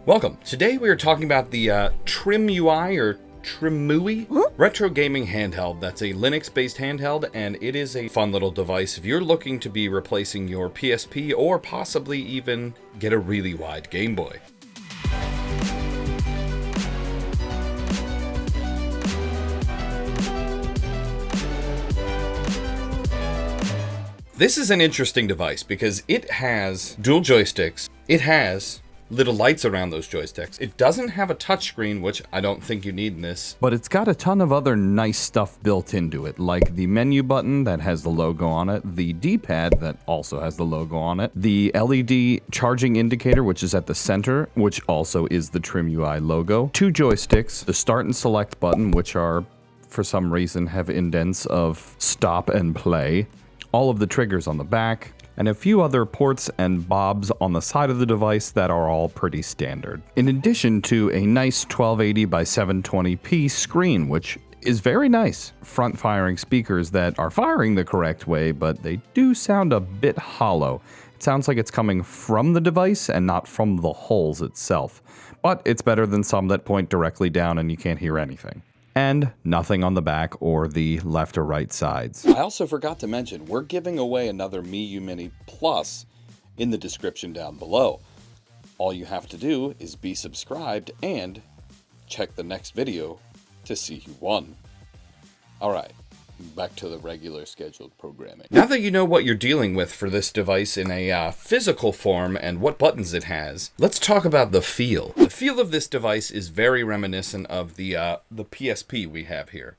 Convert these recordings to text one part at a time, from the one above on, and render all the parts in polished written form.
Welcome. Today we are talking about the TrimUI or TrimUI retro gaming handheld. That's a Linux-based handheld, and it is a fun little device if you're looking to be replacing your PSP or possibly even get a really wide Game Boy. This is an interesting device because it has dual joysticks. It has little lights around those joysticks. It doesn't have a touchscreen, which I don't think you need in this. But it's got a ton of other nice stuff built into it, like the menu button that has the logo on it, the D-pad that also has the logo on it, the LED charging indicator, which is at the center, which also is the TrimUI logo, two joysticks, the start and select button, which are, for some reason, have indents of stop and play, all of the triggers on the back, and a few other ports and bobs on the side of the device that are all pretty standard. In addition to a nice 1280 by 720p screen, which is very nice. Front-firing speakers that are firing the correct way, but they do sound a bit hollow. It sounds like it's coming from the device and not from the holes itself. But it's better than some that point directly down and you can't hear anything. And nothing on the back or the left or right sides. I also forgot to mention, we're giving away another MiU Mini Plus in the description down below. All you have to do is be subscribed and check the next video to see who won. Alright, back to the regular scheduled programming. Now that you know what you're dealing with for this device in a physical form and what buttons it has, let's talk about the feel. The feel of this device is very reminiscent of the PSP we have here.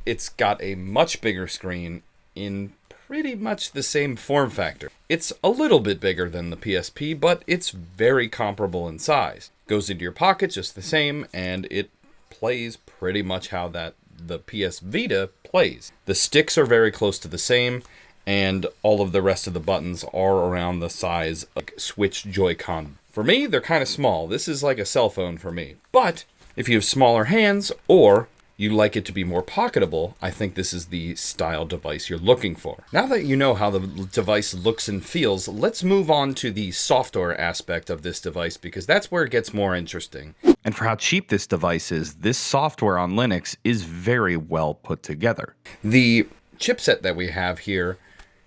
It's got a much bigger screen in pretty much the same form factor. It's a little bit bigger than the PSP, but it's very comparable in size. Goes into your pocket just the same, and it plays pretty much how the PS Vita plays. The sticks are very close to the same, and all of the rest of the buttons are around the size of Switch Joy-Con. For me, they're kind of small. This is like a cell phone for me. But if you have smaller hands, or you like it to be more pocketable, I think this is the style device you're looking for. Now that you know how the device looks and feels, let's move on to the software aspect of this device, because that's where it gets more interesting. And for how cheap this device is, this software on Linux is very well put together. The chipset that we have here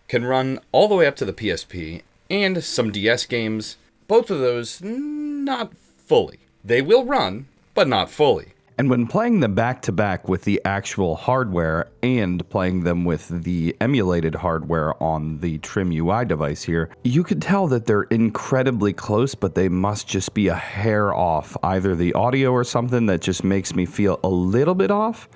can run all the way up to the PSP and some DS games. Both of those, not fully. They will run, but not fully. And when playing them back-to-back with the actual hardware and playing them with the emulated hardware on the TrimUI device here, you could tell that they're incredibly close, but they must just be a hair off. Either the audio or something that just makes me feel a little bit off,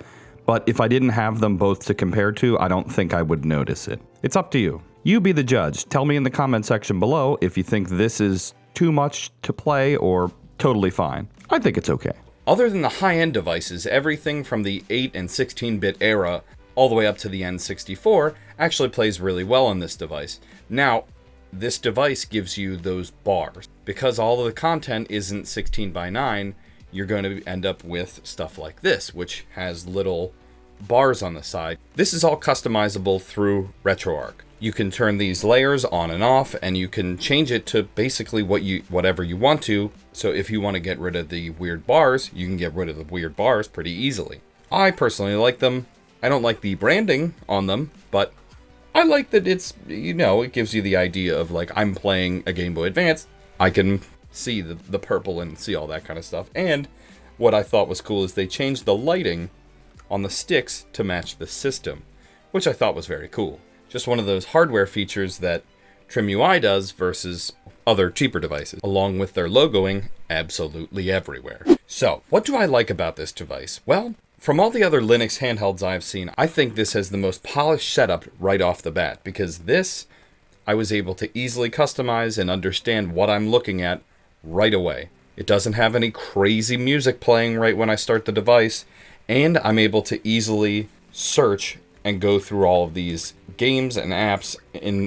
but if I didn't have them both to compare to, I don't think I would notice it. It's up to you. You be the judge. Tell me in the comment section below if you think this is too much to play or totally fine. I think it's okay. Other than the high-end devices, everything from the 8 and 16-bit era all the way up to the N64 actually plays really well on this device. Now, this device gives you those bars. Because all of the content isn't 16 by 9, you're going to end up with stuff like this, which has little bars on the side. This is all customizable through RetroArch. You can turn these layers on and off, and you can change it to basically whatever you want to. So if you want to get rid of the weird bars, you can get rid of the weird bars pretty easily. I personally like them. I don't like the branding on them, but I like that it's, it gives you the idea of like, I'm playing a Game Boy Advance. I can see the purple and see all that kind of stuff. And what I thought was cool is they changed the lighting on the sticks to match the system, which I thought was very cool. Just one of those hardware features that TrimUI does versus other cheaper devices, along with their logoing absolutely everywhere. So, what do I like about this device? Well, from all the other Linux handhelds I've seen, I think this has the most polished setup right off the bat, because this, I was able to easily customize and understand what I'm looking at right away. It doesn't have any crazy music playing right when I start the device, and I'm able to easily search and go through all of these games and apps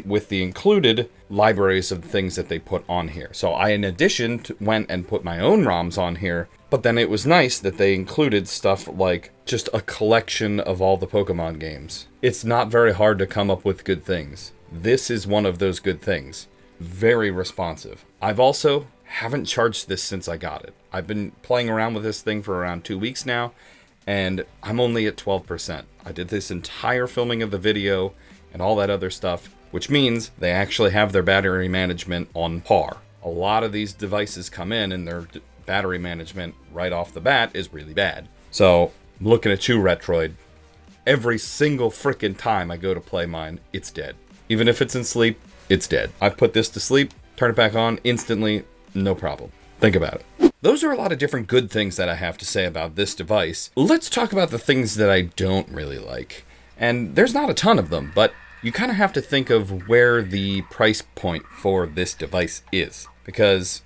with the included libraries of things that they put on here. So I, in addition, went and put my own ROMs on here, but then it was nice that they included stuff like just a collection of all the Pokemon games. It's not very hard to come up with good things. This is one of those good things. Very responsive. I've also haven't charged this since I got it. I've been playing around with this thing for around 2 weeks now, and I'm only at 12%. I did this entire filming of the video and all that other stuff, which means they actually have their battery management on par. A lot of these devices come in and their battery management right off the bat is really bad. So, I'm looking at you, Retroid. Every single frickin' time I go to play mine, it's dead. Even if it's in sleep, it's dead. I've put this to sleep, turn it back on instantly, no problem. Think about it. Those are a lot of different good things that I have to say about this device. Let's talk about the things that I don't really like. And there's not a ton of them, but you kind of have to think of where the price point for this device is. Because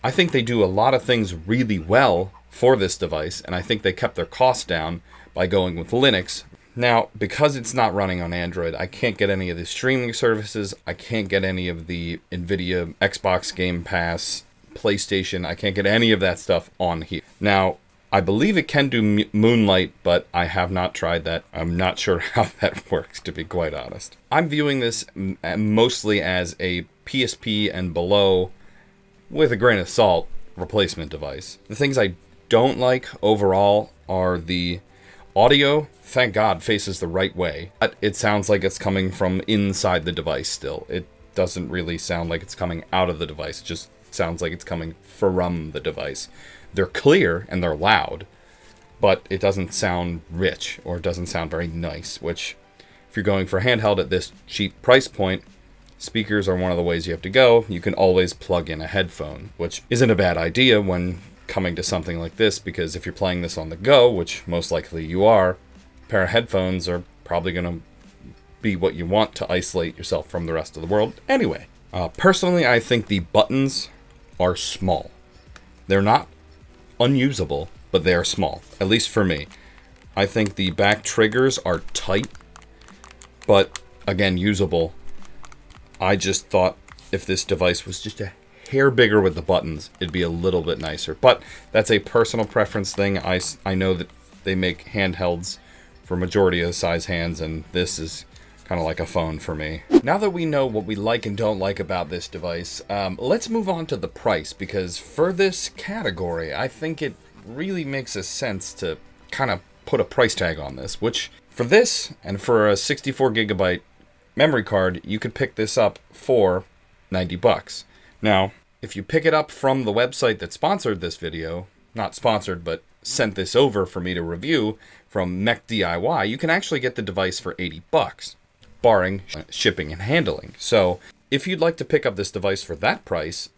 I think they do a lot of things really well for this device, and I think they kept their costs down by going with Linux. Now, because it's not running on Android, I can't get any of the streaming services, I can't get any of the NVIDIA Xbox Game Pass, PlayStation, I can't get any of that stuff on here. Now, I believe it can do Moonlight, but I have not tried that. I'm not sure how that works, to be quite honest. I'm viewing this mostly as a PSP and below, with a grain of salt, replacement device. The things I don't like overall are the audio. Thank God faces the right way, but it sounds like it's coming from inside the device still. It doesn't really sound like it's coming out of the device. It just sounds like it's coming from the device. They're clear and they're loud, but it doesn't sound rich or it doesn't sound very nice, which if you're going for handheld at this cheap price point, speakers are one of the ways you have to go. You can always plug in a headphone, which isn't a bad idea when coming to something like this, because if you're playing this on the go, which most likely you are, a pair of headphones are probably going to be what you want to isolate yourself from the rest of the world anyway. Personally, I think the buttons are small. They're not unusable, but they are small, at least for me. I think the back triggers are tight, but again, usable. I just thought if this device was just a hair bigger with the buttons, it'd be a little bit nicer. But that's a personal preference thing. I know that they make handhelds for majority of the size hands, and this is kind of like a phone for me. Now that we know what we like and don't like about this device, let's move on to the price, because for this category, I think it really makes a sense to kind of put a price tag on this, which for this and for a 64 gigabyte memory card, you could pick this up for $90. Now, if you pick it up from the website that sponsored this video, not sponsored, but sent this over for me to review from Mech DIY, you can actually get the device for $80, barring shipping and handling. So, if you'd like to pick up this device for that price,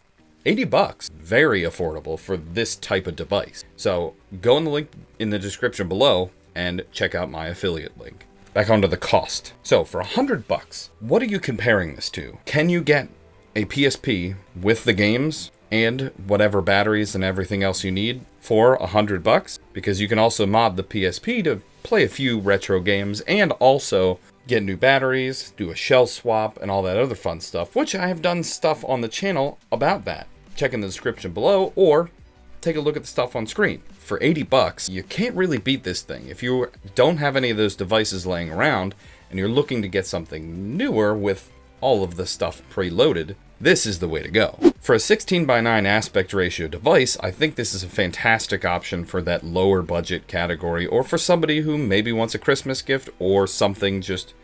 $80, very affordable for this type of device. So, go in the link in the description below and check out my affiliate link. Back onto the cost. So, for $100, what are you comparing this to? Can you get a PSP with the games and whatever batteries and everything else you need for $100? Because you can also mod the PSP to play a few retro games and also get new batteries, do a shell swap, and all that other fun stuff, which I have done stuff on the channel about that. Check in the description below, or take a look at the stuff on screen. For $80, you can't really beat this thing. If you don't have any of those devices laying around, and you're looking to get something newer with all of the stuff preloaded, this is the way to go. For a 16:9 aspect ratio device, I think this is a fantastic option for that lower budget category, or for somebody who maybe wants a Christmas gift or something just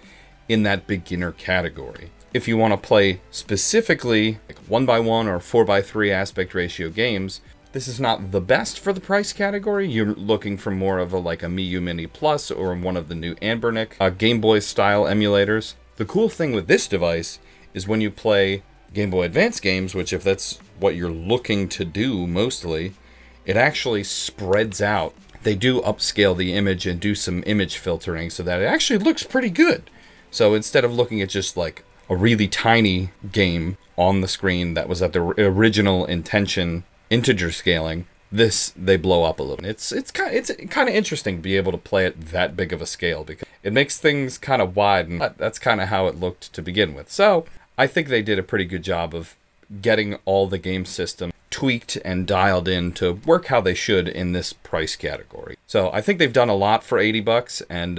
in that beginner category. If you want to play specifically like 1x1 or 4x3 aspect ratio games, this is not the best for the price category. You're looking for more of a Miu Mini Plus or one of the new Anbernic Game Boy style emulators. The cool thing with this device is when you play Game Boy Advance games, which if that's what you're looking to do mostly, it actually spreads out. They do upscale the image and do some image filtering so that it actually looks pretty good. So instead of looking at just like a really tiny game on the screen that was at the original intention integer scaling, this they blow up a little. It's kind of interesting to be able to play at that big of a scale because it makes things kind of wide, and that's kind of how it looked to begin with. So I think they did a pretty good job of getting all the game system tweaked and dialed in to work how they should in this price category. So I think they've done a lot for $80, and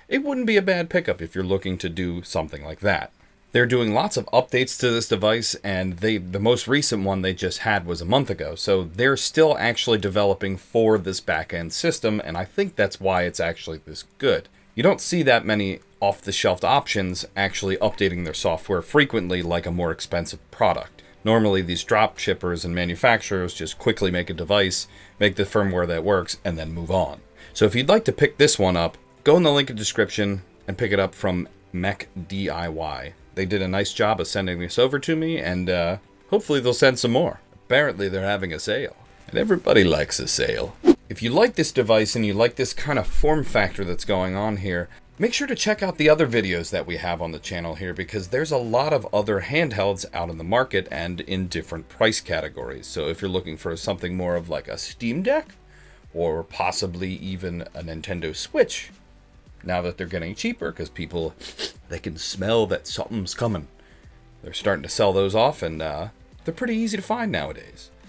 it wouldn't be a bad pickup if you're looking to do something like that. They're doing lots of updates to this device, and the most recent one they just had was a month ago. So they're still actually developing for this back-end system, and I think that's why it's actually this good. You don't see that many off-the-shelf options actually updating their software frequently like a more expensive product. Normally, these drop shippers and manufacturers just quickly make a device, make the firmware that works, and then move on. So if you'd like to pick this one up, go in the link in the description and pick it up from Mech DIY. They did a nice job of sending this over to me, and hopefully they'll send some more. Apparently they're having a sale, and everybody likes a sale. If you like this device and you like this kind of form factor that's going on here, make sure to check out the other videos that we have on the channel here, because there's a lot of other handhelds out in the market and in different price categories. So if you're looking for something more of like a Steam Deck, or possibly even a Nintendo Switch, now that they're getting cheaper because people, they can smell that something's coming. They're starting to sell those off, and they're pretty easy to find nowadays.